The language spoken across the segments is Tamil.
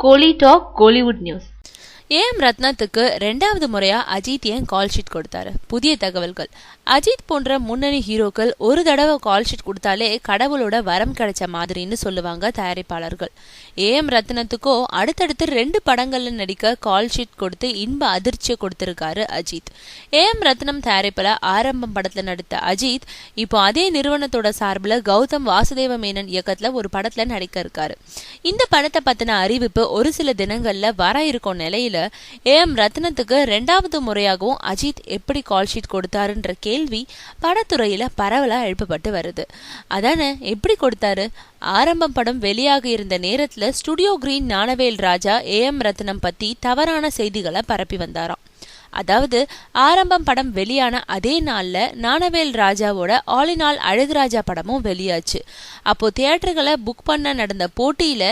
Kohli talk Kollywood news. AM ரத்னத்துக்கு 2வது முறையா அஜித் ஏன் கால் ஷீட் கொடுத்தாரு? புதிய தகவல்கள். அஜித் போன்ற முன்னணி ஹீரோக்கள் ஒரு தடவை கால் ஷீட் கொடுத்தாலே கடவுளோட வரம் கிடைச்ச மாதிரின்னு சொல்லுவாங்க தயாரிப்பாளர்கள். ஏஎம் ரத்னத்துக்கோ அடுத்தடுத்து 2 படங்கள்ல நடிக்க கால் ஷீட் கொடுத்து இன்ப அதிர்ச்சியை கொடுத்திருக்காரு அஜித். ஏஎம் ரத்னம் தயாரிப்புல ஆரம்பம் படத்துல நடித்த அஜித் இப்போ அதே நிறுவனத்தோட சார்பில் கௌதம் வாசுதேவ மேனன் இயக்கத்துல ஒரு படத்துல நடிக்க இருக்காரு. இந்த படத்தை பத்தின அறிவிப்பு ஒரு சில தினங்கள்ல வர இருக்கும் நிலையில ஏஎம் ரத்னத்துக்கு 2வது முறையாகவும் அஜித் எப்படி கால் ஷீட் கொடுத்தாருன்ற கேள்வி படத்துறையில பரவலா எழுப்பப்பட்டு வருது. அதானே, எப்படி கொடுத்தாரு? ஆரம்பம் படம் வெளியாக இருந்த நேரத்துல studio green Gnanavel Raja AM Rathnam பத்தி தவறான செய்திகளை பரப்பி வந்தாராம். அதாவது ஆரம்பம் படம் வெளியான அதே நாள்ல ஞானவேல் ராஜாவோட ஆல் இன் ஆல் அழகுராஜா படமும் வெளியாச்சு. அப்போ தியேட்டர்களை புக் பண்ண நடந்த போட்டியில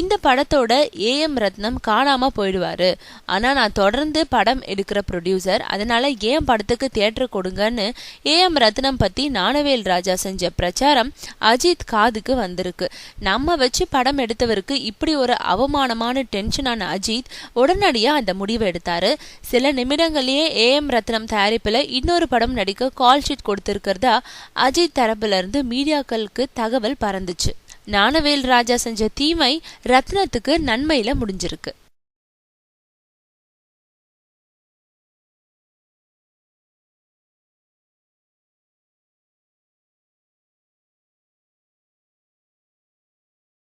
இந்த படத்தோட ஏஎம் ரத்னம் காணாம போயிடுவாரு. ஆனா நான் தொடர்ந்து படம் எடுக்கிற ப்ரொடியூசர், அதனால ஏன் படத்துக்கு தியேட்டர் கொடுங்கன்னு ஏஎம் ரத்னம் பத்தி ஞானவேல் ராஜா செஞ்ச பிரச்சாரம் அஜித் காதுக்கு வந்திருக்கு. நம்ம வச்சு படம் எடுத்தவருக்கு இப்படி ஒரு அவமானமான டென்ஷனான அஜித் உடனடியா அந்த முடிவை எடுத்தாரு. சில நிமிடங்களே ஏஎம் ரத்னம் தயாரிப்புல இன்னொரு படம் நடிக்க கால் ஷீட் கொடுத்திருக்கிறதா அஜித் தரப்புல இருந்து மீடியாக்களுக்கு தகவல் பறந்துச்சு. ஞானவேல் ராஜா செஞ்ச தீமை ரத்னத்துக்கு நன்மையில முடிஞ்சிருக்கு.